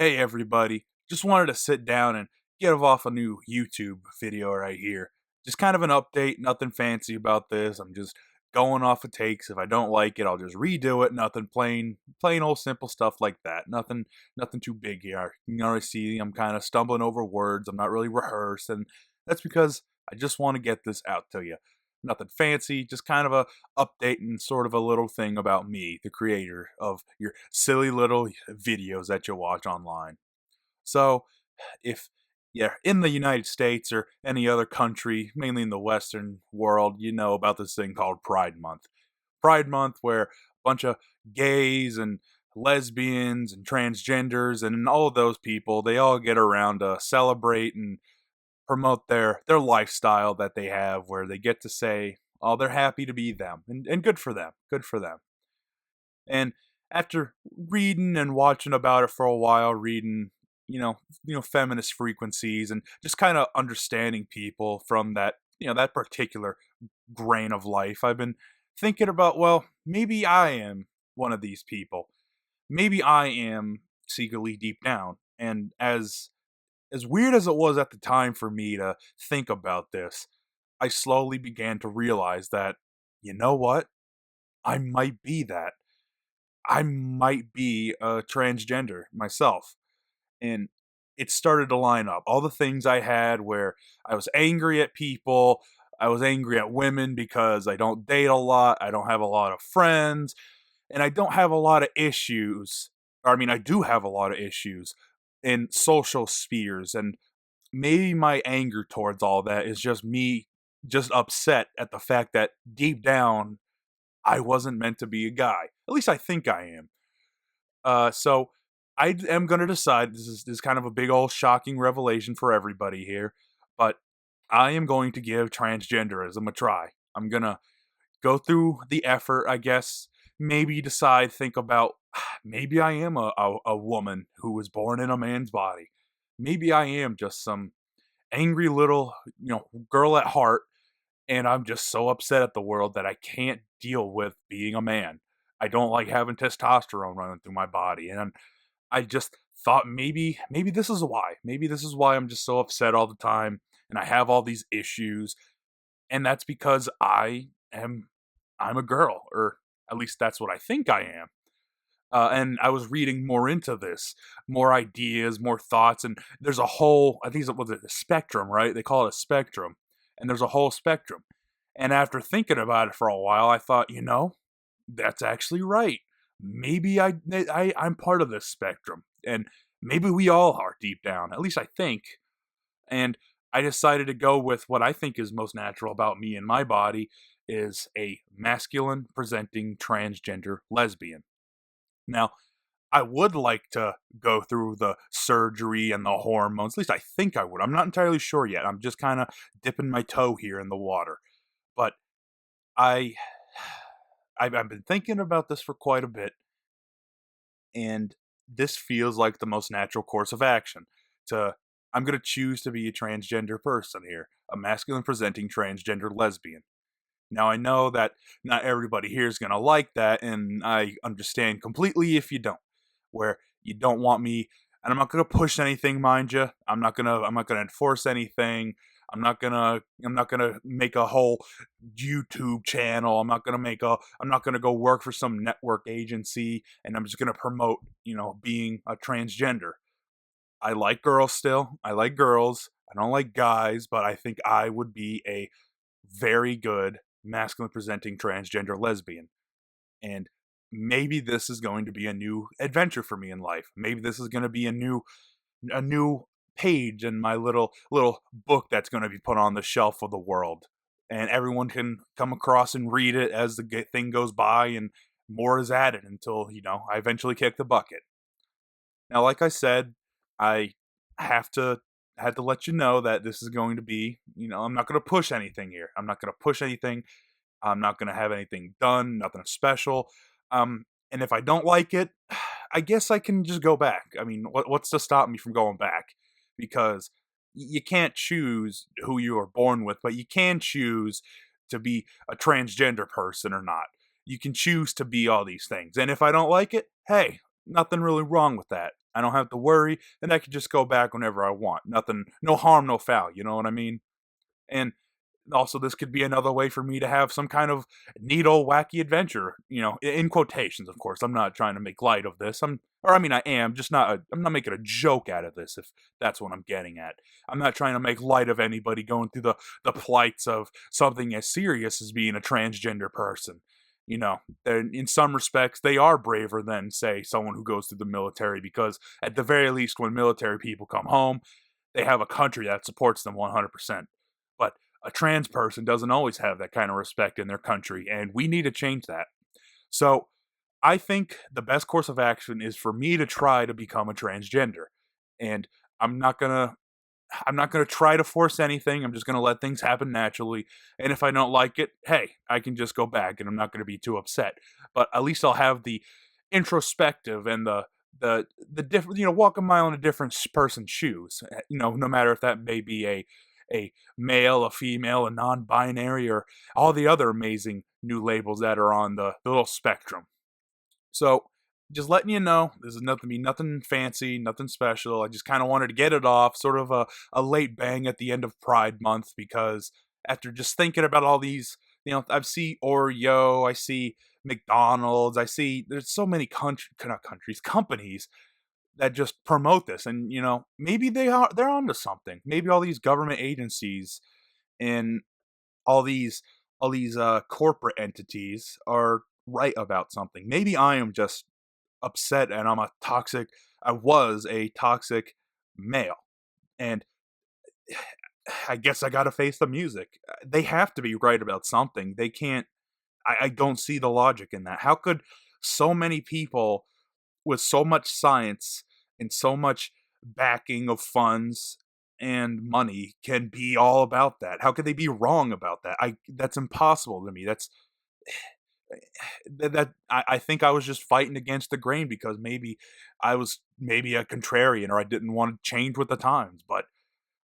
Hey everybody, just wanted to sit down and get off a new YouTube video right here. Just kind of an update, nothing fancy about this. I'm just going off of takes. If I don't like it, I'll just redo it. Nothing plain old simple stuff like that. Nothing too big here. You can already see I'm kind of stumbling over words. I'm not really rehearsed, and that's because I just want to get this out to you. Nothing fancy, just kind of a update and sort of a little thing about me, the creator of your silly little videos that you watch online. So, if you're in the United States or any other country, mainly in the Western world, you know about this thing called Pride Month. Pride Month, where a bunch of gays and lesbians and transgenders and all of those people, they all get around to celebrate and promote their lifestyle that they have, where they get to say, oh, they're happy to be them, and good for them, good for them. And after reading and watching about it for a while, reading, feminist frequencies and just kind of understanding people from that, that particular grain of life, I've been thinking about, well, maybe I am one of these people. Maybe I am secretly deep down. And as weird as it was at the time for me to think about this, I slowly began to realize that, you know what? I might be that. I might be a transgender myself. And it started to line up. All the things I had where I was angry at people, I was angry at women because I don't date a lot, I don't have a lot of friends, and I don't have a lot of issues. I mean, I do have a lot of issues in social spheres, and maybe my anger towards all that is just me just upset at the fact that deep down I wasn't meant to be a guy. At least I think I am. So I am going to decide. This is kind of a big old shocking revelation for everybody here, but I am going to give transgenderism a try. I'm gonna go through the effort, I guess. Maybe decide, think about, maybe I am a woman who was born in a man's body. Maybe I am just some angry little, girl at heart, and I'm just so upset at the world that I can't deal with being a man. I don't like having testosterone running through my body, and I just thought maybe this is why. Maybe this is why I'm just so upset all the time, and I have all these issues, and that's because I'm a girl, or at least that's what I think I am. And I was reading more into this, more ideas, more thoughts, and there's a whole, I think it was a spectrum, right? They call it a spectrum, and there's a whole spectrum. And after thinking about it for a while, I thought, that's actually right. Maybe I'm part of this spectrum, and maybe we all are deep down. At least I think. And I decided to go with what I think is most natural about me and my body is a masculine presenting transgender lesbian. Now, I would like to go through the surgery and the hormones. At least I think I would. I'm not entirely sure yet. I'm just kind of dipping my toe here in the water. But I I've been thinking about this for quite a bit, and this feels like the most natural course of action. To I'm going to choose to be a transgender person here, a masculine presenting transgender lesbian. Now, I know that not everybody here is going to like that, and I understand completely if you don't, where you don't want me, and I'm not going to push anything, mind you. I'm not going to enforce anything. I'm not going to make a whole YouTube channel. I'm not going to go work for some network agency, and I'm just going to promote, being a transgender. I like girls still. I like girls. I don't like guys, but I think I would be a very good masculine presenting transgender lesbian. And maybe this is going to be a new adventure for me in life. Maybe this is going to be a new page in my little book that's going to be put on the shelf of the world. And everyone can come across and read it as the thing goes by, and more is added until, I eventually kick the bucket. Now, like I said, I have to had to let you know that this is going to be, I'm not going to push anything here. I'm not going to push anything. I'm not going to have anything done, nothing special. And if I don't like it, I guess I can just go back. I mean, what's to stop me from going back? Because you can't choose who you are born with, but you can choose to be a transgender person or not. You can choose to be all these things. And if I don't like it, hey, nothing really wrong with that. I don't have to worry, and I can just go back whenever I want. Nothing, no harm, no foul. You know what I mean? And also, this could be another way for me to have some kind of neat old wacky adventure. In quotations, of course. I'm not trying to make light of this. I mean, I am just not. I'm not making a joke out of this. If that's what I'm getting at, I'm not trying to make light of anybody going through the plights of something as serious as being a transgender person. In some respects, they are braver than, say, someone who goes through the military, because at the very least, when military people come home, they have a country that supports them 100%. But a trans person doesn't always have that kind of respect in their country, and we need to change that. So I think the best course of action is for me to try to become a transgender. And I'm not gonna I'm not going to try to force anything. I'm just going to let things happen naturally. And if I don't like it, hey, I can just go back and I'm not going to be too upset. But at least I'll have the introspective and the different, walk a mile in a different person's shoes. No matter if that may be a male, a female, a non-binary, or all the other amazing new labels that are on the little spectrum. So just letting you know, this is nothing fancy, nothing special. I just kind of wanted to get it off, sort of a late bang at the end of Pride Month, because after just thinking about all these, I see Oreo, I see McDonald's, I see there's so many not countries, companies that just promote this, and maybe they're onto something. Maybe all these government agencies and all these corporate entities are right about something. Maybe I am just upset and I was a toxic male. And I guess I gotta face the music. They have to be right about something. They can't, I don't see the logic in that. How could so many people with so much science and so much backing of funds and money can be all about that? How could they be wrong about that? That's impossible to me. I think I was just fighting against the grain because maybe I was maybe a contrarian, or I didn't want to change with the times. But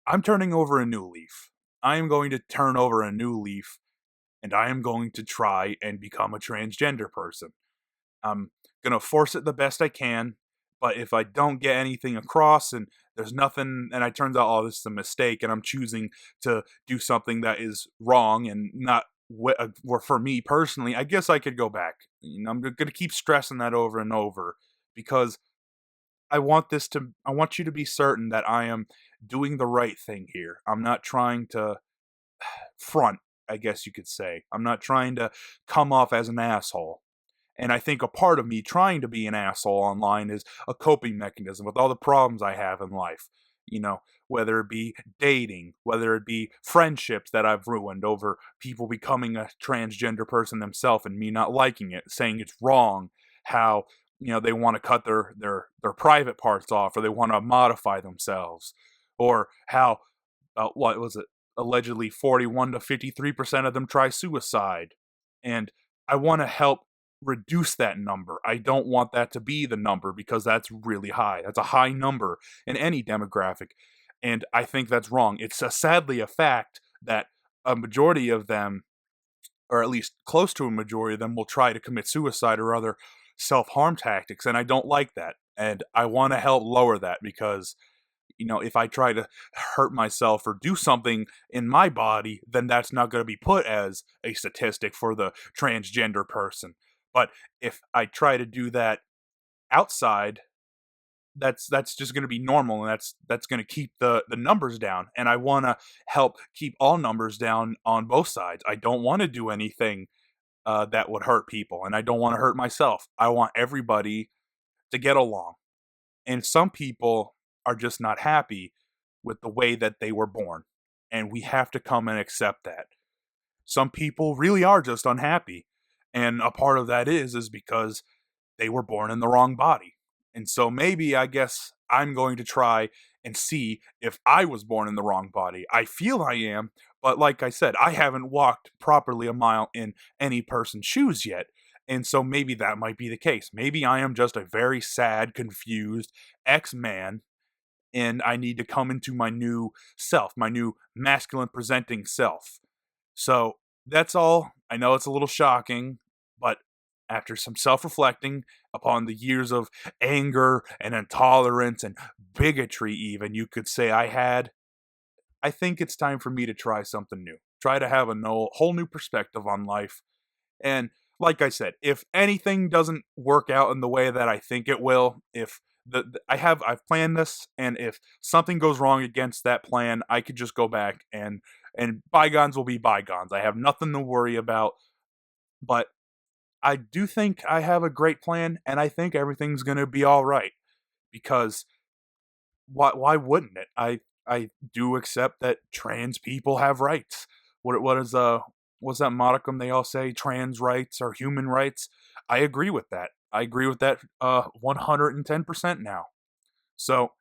I'm turning over a new leaf. I am going to turn over a new leaf, and I am going to try and become a transgender person. I'm gonna force it the best I can, but if I don't get anything across and there's nothing, and it turns out, oh, this is a mistake, and I'm choosing to do something that is wrong and not for me personally, I guess I could go back. I'm gonna keep stressing that over and over, because I want you to be certain that I am doing the right thing here. I'm not trying to front, I guess you could say. I'm not trying to come off as an asshole. And I think a part of me trying to be an asshole online is a coping mechanism with all the problems I have in life. Whether it be dating, whether it be friendships that I've ruined over people becoming a transgender person themselves and me not liking it, saying it's wrong, how they want to cut their private parts off, or they want to modify themselves, or how what was it, allegedly 41 to 53% of them try suicide. And I want to help reduce that number. I don't want that to be the number, because that's really high. That's a high number in any demographic. And I think that's wrong. It's sadly a fact that a majority of them, or at least close to a majority of them, will try to commit suicide or other self-harm tactics. And I don't like that. And I want to help lower that, because if I try to hurt myself or do something in my body, then that's not going to be put as a statistic for the transgender person. But if I try to do that outside, that's just going to be normal, and that's going to keep the numbers down. And I want to help keep all numbers down on both sides. I don't want to do anything that would hurt people, and I don't want to hurt myself. I want everybody to get along. And some people are just not happy with the way that they were born. And we have to come and accept that. Some people really are just unhappy. And a part of that is because they were born in the wrong body. And so maybe, I guess, I'm going to try and see if I was born in the wrong body. I feel I am, but like I said, I haven't walked properly a mile in any person's shoes yet. And so maybe that might be the case. Maybe I am just a very sad, confused ex-man, and I need to come into my new self, my new masculine presenting self. So that's all. I know it's a little shocking, but after some self-reflecting upon the years of anger and intolerance and bigotry, even you could say I had, I think it's time for me to try something new. Try to have a whole new perspective on life. And like I said, if anything doesn't work out in the way that I think it will, if I've planned this, and if something goes wrong against that plan, I could just go back and bygones will be bygones. I have nothing to worry about. But I do think I have a great plan, and I think everything's gonna be all right because why wouldn't it? I do accept that trans people have rights. What is what's that modicum they all say? Trans rights are human rights. I agree with that. I agree with that 110% now. So,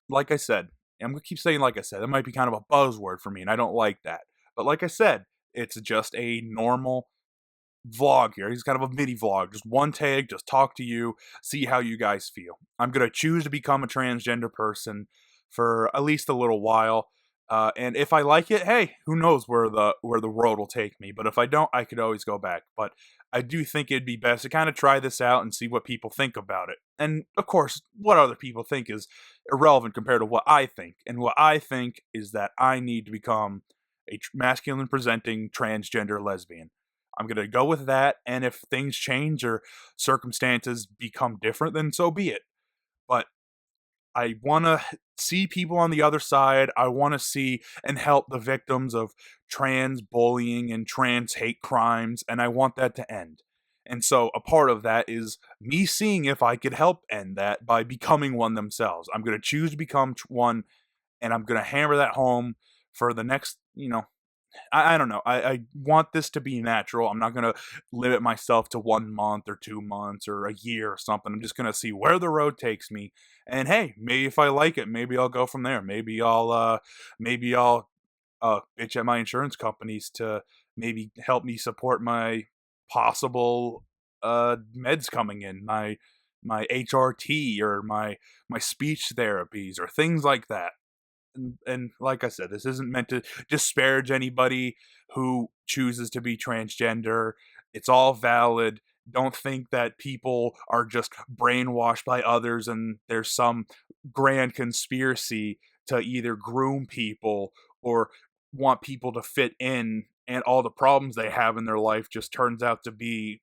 like I said, I'm gonna keep saying like I said. That might be kind of a buzzword for me, and I don't like that. But like I said, it's just a normal vlog here. He's kind of a mini vlog, just one tag, just talk to you, see how you guys feel. I'm gonna choose to become a transgender person for at least a little while, and if I like it, hey, who knows where the world will take me. But if I don't, I could always go back. But I do think it'd be best to kind of try this out and see what people think about it. And of course, what other people think is irrelevant compared to what I think. And what I think is that I need to become a masculine presenting transgender lesbian. I'm going to go with that, and if things change or circumstances become different, then so be it. But I want to see people on the other side. I want to see and help the victims of trans bullying and trans hate crimes, and I want that to end. And so a part of that is me seeing if I could help end that by becoming one themselves. I'm going to choose to become one, and I'm going to hammer that home for the next, I don't know. I want this to be natural. I'm not going to limit myself to 1 month or 2 months or a year or something. I'm just going to see where the road takes me. And hey, maybe if I like it, maybe I'll go from there. Maybe I'll bitch at my insurance companies to maybe help me support my possible meds coming in, my HRT or my speech therapies or things like that. And like I said, this isn't meant to disparage anybody who chooses to be transgender. It's all valid. Don't think that people are just brainwashed by others and there's some grand conspiracy to either groom people or want people to fit in, and all the problems they have in their life just turns out to be,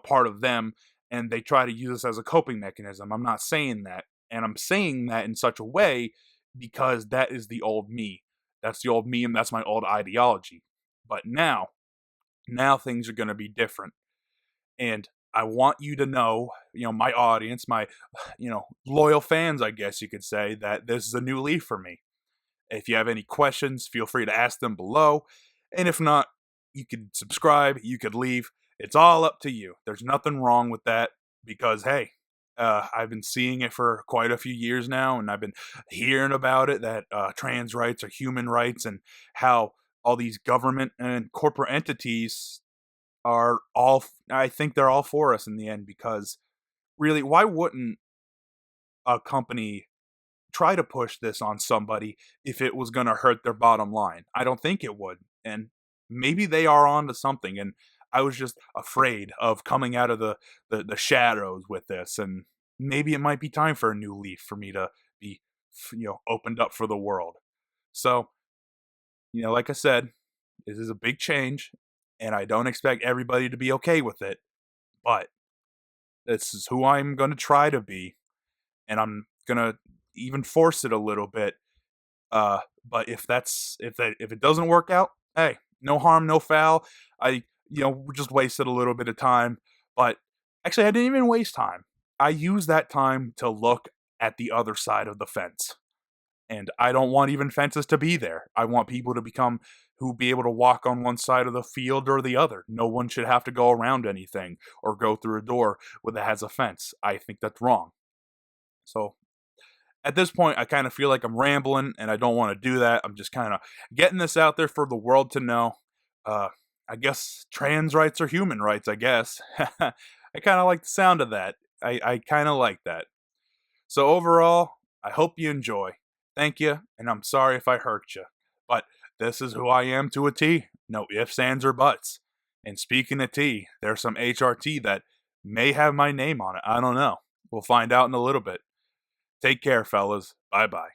part of them, and they try to use this as a coping mechanism. I'm not saying that. And I'm saying that in such a way because that is the old me. That's the old me, and that's my old ideology. But now things are going to be different. And I want you to know, my audience, my, loyal fans, I guess you could say, that this is a new leaf for me. If you have any questions, feel free to ask them below. And if not, you could subscribe, you could leave. It's all up to you. There's nothing wrong with that because, hey, I've been seeing it for quite a few years now, and I've been hearing about it, that trans rights are human rights, and how all these government and corporate entities are all, I think they're all for us in the end, because really, why wouldn't a company try to push this on somebody if it was going to hurt their bottom line? I don't think it would. And maybe they are onto something. And I was just afraid of coming out of the shadows with this. And maybe it might be time for a new leaf for me to be, opened up for the world. So, like I said, this is a big change, and I don't expect everybody to be okay with it. But this is who I'm going to try to be. And I'm going to even force it a little bit. But if it doesn't work out, hey, no harm, no foul. I just wasted a little bit of time, but actually I didn't even waste time. I used that time to look at the other side of the fence. And I don't want even fences to be there. I want people to be able to walk on one side of the field or the other. No one should have to go around anything or go through a door that has a fence. I think that's wrong. So at this point, I kind of feel like I'm rambling, and I don't want to do that. I'm just kind of getting this out there for the world to know. I guess trans rights are human rights, I guess. I kind of like the sound of that. I kind of like that. So overall, I hope you enjoy. Thank you, and I'm sorry if I hurt you. But this is who I am to a T. No ifs, ands, or buts. And speaking of tea, there's some HRT that may have my name on it. I don't know. We'll find out in a little bit. Take care, fellas. Bye bye.